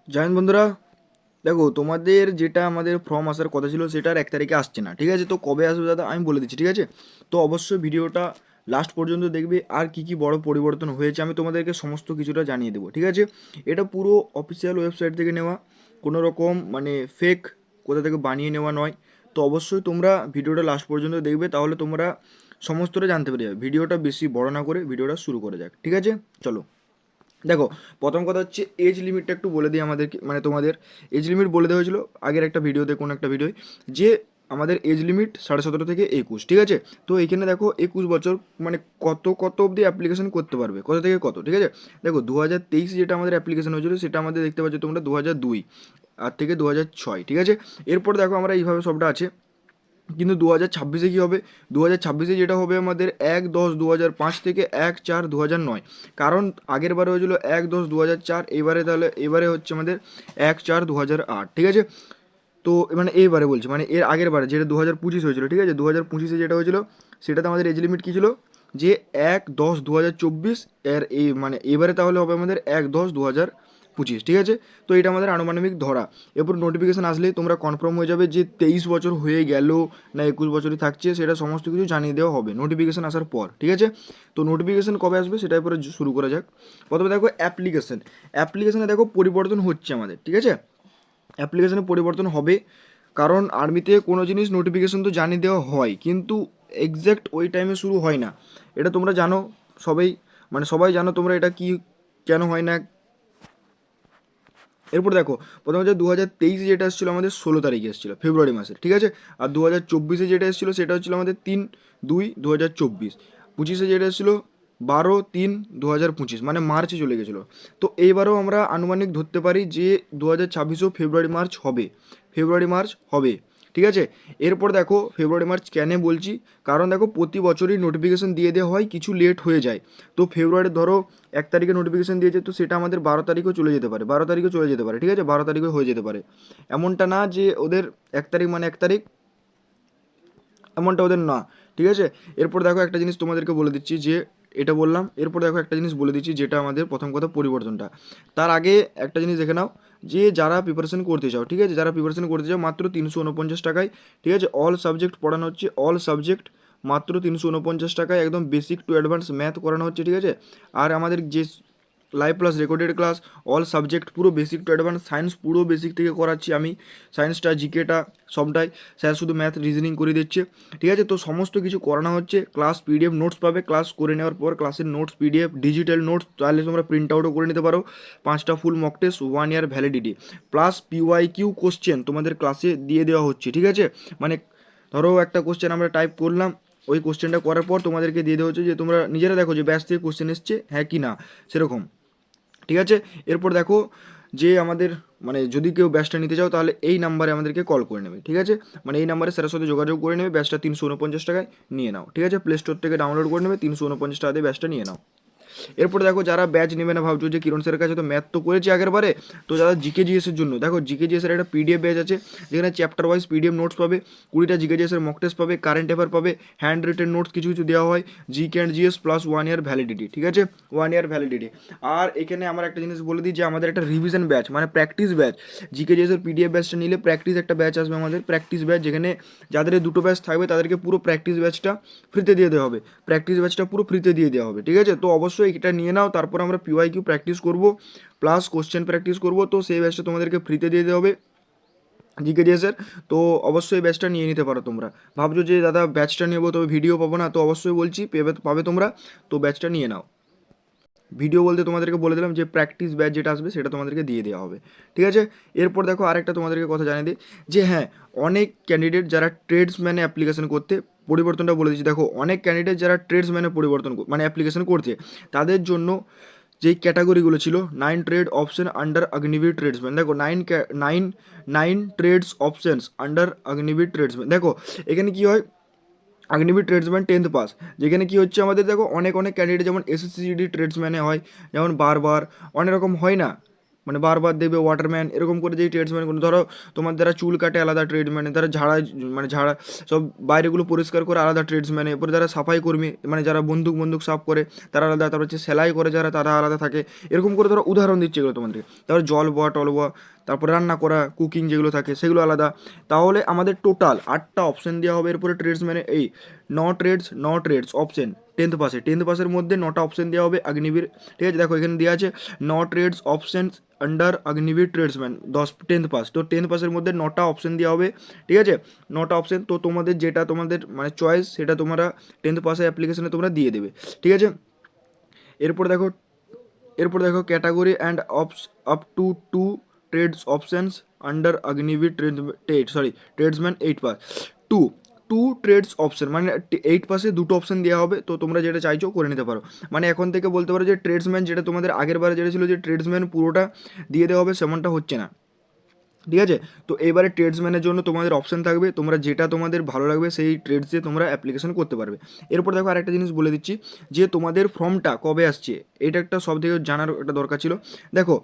Join বন্ধুরা, দেখো তোমাদের যেটা আমাদের ফর্ম আসার কথা ছিল সেটার 1 তারিখে আসছে না, ঠিক আছে? তো কবে আসবে দাদা আমি বলে দিচ্ছি, ঠিক আছে? তো অবশ্যই ভিডিওটা লাস্ট পর্যন্ত দেখবে, আর কি কি বড় পরিবর্তন হয়েছে আমি তোমাদেরকে সমস্ত কিছুটা জানিয়ে দেবো, ঠিক আছে? এটা পুরো অফিসিয়াল ওয়েবসাইট থেকে নেওয়া, কোনো রকম মানে ফেক কোথা থেকে বানিয়ে নেওয়া নয়। তো অবশ্যই তোমরা ভিডিওটা লাস্ট পর্যন্ত দেখবে, তাহলে তোমরা সমস্তটা জানতে পেরে যাবে। ভিডিওটা বেশি বড় না করে ভিডিওটা শুরু করে যাক, ঠিক আছে? চলো। দেখো, প্রথম কথা হচ্ছে এজ লিমিটটা একটু বলে দিই আমাদেরকে, মানে তোমাদের এজ লিমিট বলে দেওয়া হয়েছিল আগের একটা ভিডিওতে, কোনো একটা ভিডিওয়, যে আমাদের এজ লিমিট 17.5 থেকে 21, ঠিক আছে? তো এখানে দেখো 21 বছর মানে কত কত অবধি অ্যাপ্লিকেশন করতে পারবে, কত থেকে কত, ঠিক আছে? দেখো 2023 যেটা আমাদের অ্যাপ্লিকেশন হয়েছিল সেটা আমাদের দেখতে পাচ্ছ তোমরা 2002 আর থেকে 2006, ঠিক আছে? এরপর দেখো আমরা এইভাবে সবটা আছে। কিন্তু 2026-এ কী হবে? 2026-এ যেটা হবে আমাদের 1/10/2005 থেকে 1/4/2009। কারণ আগের বারে হয়েছিল 1/10/2004, এবারে তাহলে এবারে হচ্ছে আমাদের 1/4/2008, ঠিক আছে? তো মানে এইবারে বলছি, মানে এর আগের বারে যেটা 2025 হয়েছিল, ঠিক আছে? 2025-এ যেটা হয়েছিল সেটাতে আমাদের এজ লিমিট কী ছিল? যে 1/10/2024, এর এই মানে এবারে তাহলে হবে আমাদের 1/10/2025, ঠিক আছে? তো এটা আমাদের আনুমানিক ধরা। এরপর নোটিফিকেশান আসলেই তোমরা কনফার্ম হয়ে যাবে যে 23 বছর হয়ে গেল না 21 বছরই থাকছে, সেটা সমস্ত কিছু জানিয়ে দেওয়া হবে নোটিফিকেশান আসার পর, ঠিক আছে? তো নোটিফিকেশান কবে আসবে সেটার পরে শুরু করা যাক। প্রথমে দেখো অ্যাপ্লিকেশানে দেখো পরিবর্তন হচ্ছে আমাদের, ঠিক আছে? অ্যাপ্লিকেশানে পরিবর্তন হবে, কারণ আর্মিতে কোনো জিনিস নোটিফিকেশন তো জানিয়ে দেওয়া হয়, কিন্তু এক্স্যাক্ট ওই টাইমে শুরু হয় না। এটা তোমরা জানো সবাই, মানে সবাই জানো তোমরা এটা কি কেন হয় না। এরপর দেখো, প্রথমে হচ্ছে 2023-এ যেটা এসেছিলো আমাদের 16 তারিখে এসেছিলো ফেব্রুয়ারি মাসে, ঠিক আছে? আর 2024-এ যেটা এসেছিলো সেটা হচ্ছিলো আমাদের 3/2/2024। 25-এ যেটা এসেছিলো 12/3/2025, মানে মার্চে চলে গেছিলো। তো এইবারও আমরা আনুমানিক ধরতে পারি যে 2026-ও ফেব্রুয়ারি মার্চ হবে, ঠিক আছে? এরপর দেখো ফেব্রুয়ারি মার্চ কেন বলছি, কারণ দেখো প্রতি বছরই নোটিফিকেশন দিয়ে দেওয়া হয়, কিছু লেট হয়ে যায়। তো ফেব্রুয়ারি ধরো 1 তারিখে নোটিফিকেশন দিয়েছে, তো সেটা আমাদের 12 তারিখেও চলে যেতে পারে, 12 তারিখেও চলে যেতে পারে, ঠিক আছে? 12 তারিখে হয়ে যেতে পারে। এমনটা না যে ওদের 1 তারিখ মানে 1 তারিখ, এমনটা ওদের না, ঠিক আছে? এরপর দেখো একটা জিনিস তোমাদেরকে বলে দিচ্ছি, যে এটা বললাম, এরপর দেখো একটা জিনিস বলে দিচ্ছি যেটা আমাদের প্রথম কথা পরিবর্তনটা। তার আগে একটা জিনিস দেখে নাও, যে যারা প্রিপারেশন করতে চাও, ঠিক আছে? যারা প্রিপারেশন করতে চাও মাত্র 349 টাকায়, ঠিক আছে? অল সাবজেক্ট পড়ানো হচ্ছে, অল সাবজেক্ট মাত্র 349 টাকায়, একদম বেসিক টু অ্যাডভান্স ম্যাথ করানো হচ্ছে, ঠিক আছে? আর আমাদের যে live plus recorded class, all subject পুরো বেসিক টু অ্যাডভান্স, সায়েন্স পুরো বেসিক থেকে করাচ্ছি আমি, সায়েন্সটা জিকেটা সবটাই, স্যার শুধু ম্যাথ রিজনিং করে দিচ্ছে, ঠিক আছে? তো সমস্ত কিছু করানো হচ্ছে। ক্লাস পিডিএফ নোটস পাবে, ক্লাস করে নেওয়ার পর ক্লাসের নোটস পিডিএফ ডিজিটাল নোটস চাইলে তোমরা প্রিন্ট আউটও করে নিতে পারো। 5টা full mock test, 1 year validity, plus P Y Q question তোমাদের ক্লাসে দিয়ে দেওয়া হচ্ছে, ঠিক আছে? মানে ধরো একটা কোশ্চেন আমরা টাইপ করলাম, ওই কোশ্চেনটা করার পর তোমাদেরকে দিয়ে দেওয়া হচ্ছে, যে তোমরা নিজেরা দেখো যে ব্যাচ থেকে কোশ্চেন এসছে হ্যাঁ কি না, সেরকম, ঠিক আছে? এরপর দেখো, যে আমাদের মানে যদি কেউ ব্যাচটা নিতে চাও তাহলে এই নাম্বারে আমাদেরকে কল করে নেবে, ঠিক আছে? মানে এই নাম্বারে স্যারের সাথে যোগাযোগ করে নেবে, ব্যাচটা 349 টাকায় নিয়ে নাও, ঠিক আছে? প্লে স্টোর থেকে ডাউনলোড করে নেবে, 349 টাকা দিয়ে ব্যাচটা নিয়ে নাও। এরপর দেখো, যারা ব্যাচ নেবে না ভাবছো যে কিরণ স্যারের কাছে তো ম্যাথ তো করেছি আগের বারে, তো যারা জিকেজিএসের জন্য, দেখো জিকেজিএসের একটা পিডিএফ ব্যাচ আছে, যেখানে চ্যাপ্টার ওয়াইজ পিডিএফ নোটস পাবে, 20টা জিকেজিএসের মক টেস্ট পাবে, কারেন্ট অ্যাফেয়ার পাবে, হ্যান্ড রিটেন নোটস কিছু কিছু দেওয়া হয়, GK and GS plus 1 year validity, ঠিক আছে? 1 ইয়ার ভ্যালিডিটি। আর এখানে আমার একটা জিনিস বলে দিই, যে আমাদের একটা রিভিশন ব্যাচ মানে প্র্যাকটিস ব্যাচ, জিকেজিএসের পিডিএফ ব্যাচটা নিলে প্র্যাকটিস একটা ব্যাচ আসবে আমাদের, প্র্যাকটিস ব্যাচ, যেখানে যাদের এই দুটো ব্যাচ থাকবে তাদেরকে পুরো প্র্যাকটিস ব্যাচটা ফ্রিতে দিয়ে দেওয়া হবে, প্র্যাকটিস ব্যাচটা পুরো ফ্রিতে দিয়ে দেওয়া হবে, ঠিক আছে? তো অবশ্যই এটা নিয়ে নাও, তারপর আমরা পিওয়াই কিউ প্র্যাকটিস করব, প্লাস কোশ্চেন প্র্যাকটিস করব, তো সেই ব্যাচটা তোমাদেরকে ফ্রিতে দিয়ে দেওয়া হবে জিকেজিএসের। তো অবশ্যই ব্যাচটা নিয়ে নিতে পারো তোমরা। ভাবছো যে দাদা ব্যাচটা নেবো তবে ভিডিও পাবো না, তো অবশ্যই বলছি পাবে তোমরা, তো ব্যাচটা নিয়ে নাও। ভিডিও বলতে তোমাদেরকে বলে দিলাম যে প্র্যাকটিস ব্যাচ যেটা আসবে সেটা তোমাদেরকে দিয়ে দেওয়া হবে, ঠিক আছে? এরপর দেখো আরেকটা তোমাদেরকে কথা জানিয়ে দিই, যে হ্যাঁ, অনেক ক্যান্ডিডেট যারা ট্রেডসম্যানে অ্যাপ্লিকেশন করতে, পরিবর্তনটা বলে দিচ্ছি, দেখো অনেক ক্যান্ডিডেট যারা ট্রেডসম্যানে মানে অ্যাপ্লিকেশন করছে, তাদের জন্য যেই ক্যাটাগরিগুলো ছিল 9 trade option under Agniveer tradesman, দেখো nine nine trades options under Agniveer tradesman. দেখো এখানে কী হয়, অগ্নিবীর ট্রেডসম্যান 10th পাস, যেখানে কি হচ্ছে আমাদের দেখো অনেক অনেক ক্যান্ডিডেট যেমন এসএসসিডি ট্রেডসম্যানে হয়, যেমন বারবার অনেক রকম হয় না, মানে বারবার দেখবে ওয়াটারম্যান এরকম করে যেই ট্রেডসম্যানগুলো, ধরো তোমার যারা চুল কাটে আলাদা ট্রেডম্যান, যারা ঝাড়া সব বাইরেগুলো পরিষ্কার করে আলাদা ট্রেডসম্যান, এরপরে যারা সাফাই কর্মী মানে যারা বন্দুক সাফ করে তারা আলাদা, তারপর হচ্ছে সেলাই করে যারা তারা আলাদা থাকে। এরকম করে ধরো উদাহরণ দিচ্ছে এগুলো তোমাদেরকে। তারপর জল বয়া টল বয়া, তারপর রান্না করা কুকিং যেগুলো থাকে সেগুলো আলাদা। তাহলে আমাদের টোটাল 8টা অপশন দেওয়া হবে। এরপরে ট্রেডসম্যানে এই ন ট্রেডস অপশন 10th পাসের মধ্যে 9টা অপশন দেওয়া হবে অগ্নিবীর। ঠিক আছে, দেখো এখানে দেওয়া আছে ন trades options under Agniveer tradesman 10th pass. তো 10th পাসের মধ্যে 9টা অপশন দেওয়া হবে। ঠিক আছে, 9টা অপশন, তো তোমাদের যেটা তোমাদের মানে চয়েস সেটা তোমরা 10th পাসের অ্যাপ্লিকেশনে তোমরা দিয়ে দেবে। ঠিক আছে, এরপর দেখো category and up to 2 trades options under Agniveer tradesman 8 pass. Two two trades option মানে 8 পাসে 2টো অপশন দেওয়া হবে। তো তোমরা যেটা চাইছো করে নিতে পারো। মানে এখন থেকে বলতে পারো যে ট্রেডসম্যান যেটা তোমাদের আগের বারে যেটা ছিল যে ট্রেডসম্যান পুরোটা দিয়ে দেওয়া হবে, সেমনটা হচ্ছে না। ঠিক আছে, তো এবারে ট্রেডসম্যানের জন্য তোমাদের অপশন থাকবে, তোমরা যেটা তোমাদের ভালো লাগবে সেই ট্রেডস দিয়ে তোমরা অ্যাপ্লিকেশন করতে পারবে। এরপর দেখো আরেকটা জিনিস বলে দিচ্ছি যে তোমাদের ফর্মটা কবে আসছে, এটা একটা সব থেকে জানার একটা দরকার ছিল। দেখো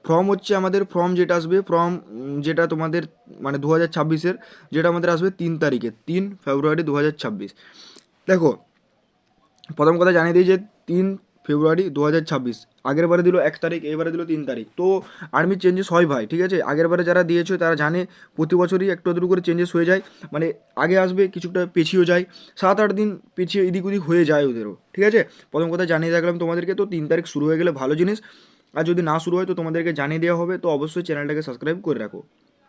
ফর্ম হচ্ছে আমাদের ফর্ম যেটা আসবে, যেটা তোমাদের মানে 2026-এর যেটা আমাদের আসবে 3 তারিখে, 3 ফেব্রুয়ারি 2026। দেখো প্রথম কথা জানিয়ে দিই যে 3 ফেব্রুয়ারি 2026, আগের বারে দিল 1 তারিখ, এবারে দিল 3 তারিখ। তো আর্মি চেঞ্জেস হয় ভাই, ঠিক আছে, আগের বারে যারা দিয়েছে তারা জানে প্রতি বছরই একটু আধটু করে চেঞ্জেস হয়ে যায়, মানে আগে আসবে কিছুটা পিছিয়েও যায়, 7-8 দিন পিছিয়ে এদিক ওদিক হয়ে যায় ওদেরও। ঠিক আছে, প্রথম কথা জানিয়ে রাখলাম তোমাদেরকে। তো 3 তারিখ শুরু হয়ে গেলে ভালো জিনিস, আর যদি না শুরু হয় তো তোমাদেরকে জানিয়ে দেওয়া হবে। তো অবশ্যই চ্যানেলটাকে সাবস্ক্রাইব করে রাখো।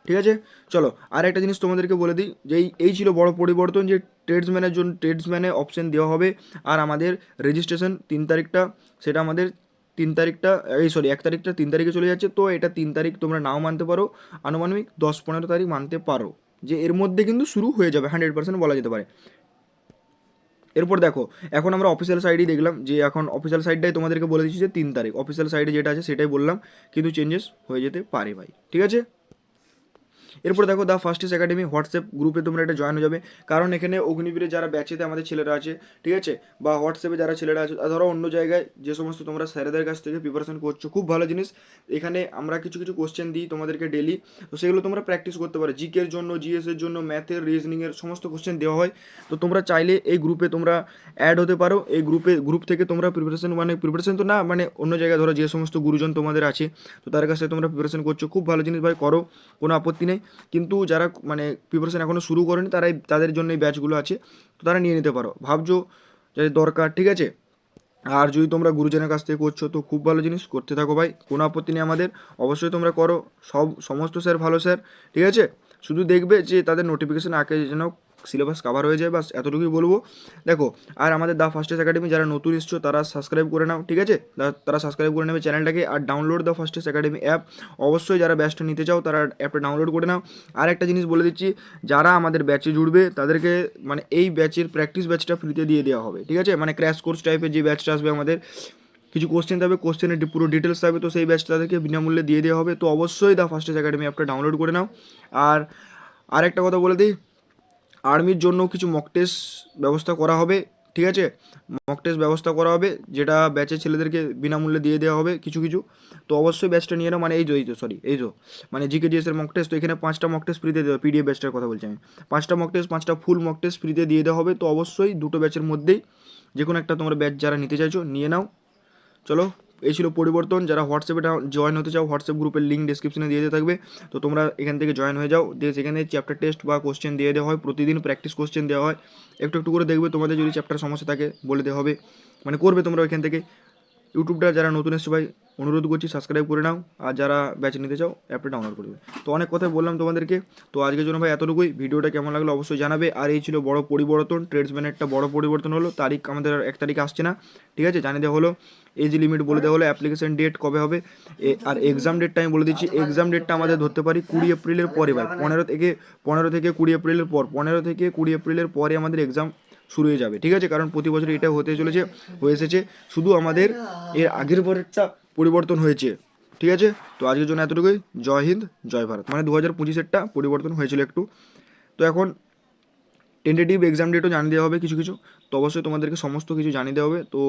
ঠিক আছে, চলো আর একটা জিনিস তোমাদেরকে বলে দিই যে এই ছিল বড় পরিবর্তন, যে ট্রেডসম্যানের জন্য ট্রেডসম্যানে অপশন দেওয়া হবে। আর আমাদের রেজিস্ট্রেশন 3 তারিখটা, সেটা আমাদের 3 তারিখটা 1 তারিখটা 3 তারিখে চলে যাচ্ছে। তো এটা 3 তারিখ তোমরা নাও মানতে পারো, আনুমানিক 10-15 তারিখ মানতে পারো, যে এর মধ্যে কিন্তু শুরু হয়ে যাবে 100% বলা যেতে পারে। এরপর দেখো এখন আমরা অফিসিয়াল সাইডেই দেখলাম, যে এখন অফিসিয়াল সাইডটাই তোমাদেরকে বলে দিচ্ছি যে 3 তারিখ অফিসিয়াল সাইডে যেটা আছে সেটাই বললাম, কিন্তু চেঞ্জেস হয়ে যেতে পারে ভাই। ঠিক আছে, এরপর দেখো দ্য ফার্স্টেস একাডেমি হোয়াটসঅ্যাপ গ্রুপে তোমরা এটা জয়েন হয়ে যাবে। কারণ এখানে অগ্নিবীরে যারা ব্যাচেতে আমাদের ছেলেরা আছে, ঠিক আছে, বা হোয়াটসঅ্যাপে যারা ছেলেরা আছে, আর ধরো অন্য জায়গায় যে সমস্ত তোমরা স্যারেদের কাছ থেকে প্রিপারেশন করছো, খুব ভালো জিনিস। এখানে আমরা কিছু কিছু কোশ্চেন দিই তোমাদেরকে ডেলি, তো সেগুলো তোমরা প্র্যাকটিস করতে পারো। জিকের জন্য, জিএসের জন্য, ম্যাথের, রিজনিংয়ের সমস্ত কোশ্চেন দেওয়া হয়। তো তোমরা চাইলে এই গ্রুপে তোমরা অ্যাড হতে পারো। এই গ্রুপ থেকে তোমরা প্রিপারেশন তো না, মানে অন্য জায়গায় ধরো যে সমস্ত গুরুজন তোমাদের আছে, তো তার কাছে তোমরা প্রিপারেশন করছো, খুব ভালো জিনিস ভাই, করো, কোনো আপত্তি নেই। কিন্তু যারা মানে প্রিপারেশন এখনও শুরু করেনি তাদের জন্য এই ব্যাচগুলো আছে, তো তারা নিয়ে নিতে পারো, ভাবছো যে দরকার। ঠিক আছে, আর যদি তোমরা গুরুজনের কাছ থেকে করছো তো খুব ভালো জিনিস, করতে থাকো ভাই, কোনো আপত্তি নেই আমাদের, অবশ্যই তোমরা করো। সমস্ত স্যার ভালো স্যার, ঠিক আছে, শুধু দেখবে যে তাদের নোটিফিকেশন আগে যেন সিলেবাস কভার হয়ে যায়, বাস এতটুকুই বলবো। দেখো আর আমাদের দ্য ফার্স্টেস একাডেমি যারা নতুন এসছো তারা সাবস্ক্রাইব করে নাও, ঠিক আছে, তারা সাবস্ক্রাইব করে নেবে চ্যানেলটাকে, আর ডাউনলোড দ্য ফার্স্টেস একাডেমি অ্যাপ। অবশ্যই যারা ব্যাচটা নিতে চাও তারা অ্যাপটা ডাউনলোড করে নাও। আর একটা জিনিস বলে দিচ্ছি, যারা আমাদের ব্যাচে জুড়বে তাদেরকে মানে এই ব্যাচের প্র্যাকটিস ব্যাচটা ফ্রিতে দিয়ে দেওয়া হবে। ঠিক আছে, মানে ক্র্যাশ কোর্স টাইপের যে ব্যাচটা আসবে, আমাদের কিছু কোশ্চেন থাকবে, কোশ্চেনের পুরো ডিটেলস থাকবে, তো সেই ব্যাচটা তাদেরকে বিনামূল্যে দিয়ে দেওয়া হবে। তো অবশ্যই দ্য ফার্স্টেস একাডেমি অ্যাপটা ডাউনলোড করে নাও। আর একটা কথা বলে দিই, আর্মির জন্য কিছু মক টেস্ট ব্যবস্থা করা হবে। ঠিক আছে, মক টেস্ট ব্যবস্থা করা হবে, যেটা ব্যাচের ছেলেদেরকে বিনামূল্যে দিয়ে দেওয়া হবে কিছু কিছু। তো অবশ্যই ব্যাচটা নিয়ে নাও, মানে এই তো মানে জিকে জিএসের মক টেস্ট, তো এখানে 5টা মক টেস্ট ফ্রিতে দেওয়া, পিডিএফ ব্যাচটার কথা বলছি আমি, 5টা মক টেস্ট, 5টা ফুল মক টেস্ট ফ্রিতে দিয়ে দেওয়া হবে। তো অবশ্যই দুটো ব্যাচের মধ্যেই যে কোনো একটা তোমরা ব্যাচ যারা নিতে চাইছো নিয়ে নাও। চলো, এই ছিল পরিবর্তন। যারা হোয়াটসঅ্যাপে জয়েন হতে চাও, হোয়াটসঅ্যাপ গ্রুপের লিঙ্ক ডিসক্রিপশনে দিয়ে থাকবে, তো তোমরা এখান থেকে জয়েন হয়ে যাও, দিয়ে সেখানে চ্যাপ্টার টেস্ট বা কোশ্চেন দিয়ে দেওয়া হয়, প্রতিদিন প্র্যাকটিস কোশ্চেন দেওয়া হয়, একটু একটু করে দেখবে, তোমাদের যদি চ্যাপ্টার সমস্যা থাকে বলে দেওয়া হবে, মানে করবে তোমরা ওইখান থেকে। ইউটিউবটা যারা নতুন এসছে ভাই অনুরোধ করছি সাবস্ক্রাইব করে নাও, আর যারা ব্যাচ নিতে চাও অ্যাপটা ডাউনলোড করবে। তো অনেক কথাই বললাম তোমাদেরকে, তো আজকের জন্য ভাই এতটুকুই। ভিডিওটা কেমন লাগলো অবশ্যই জানাবে। আর এই ছিল বড় পরিবর্তন, ট্রেডসম্যানের একটা বড় পরিবর্তন হলো, তারিখ আমাদের 1 তারিখ আসছে না, ঠিক আছে, জানিয়ে দেওয়া হলো। এজ লিমিট বলে দেওয়া হলো, অ্যাপ্লিকেশন ডেট কবে হবে, আর এক্সাম ডেটটা আমি বলে দিচ্ছি। এক্সাম ডেটটা আমাদের ধরতে পারি 20 এপ্রিলের পরে ভাই, 15 থেকে 20 এপ্রিলের পর, 15 থেকে 20 এপ্রিলের পরে আমাদের এক্সাম শুরু হয়ে যাবে। ঠিক আছে, কারণ প্রতি বছর এটা হতে চলেছে, হয়ে এসেছে, শুধু আমাদের এর আগের পরেরটা পরিবর্তন হয়েছে। ঠিক আছে, তো আজকের জন্য এতটুকুই। জয় হিন্দ, জয় ভারত, মানে 2025-এরটা পরিবর্তন হয়েছিল একটু। তো এখন টেন্টেটিভ এক্সাম ডেটও জানিয়ে দেওয়া হবে কিছু কিছু, তো অবশ্যই তোমাদেরকে সমস্ত কিছু জানিয়ে দেওয়া হবে। তো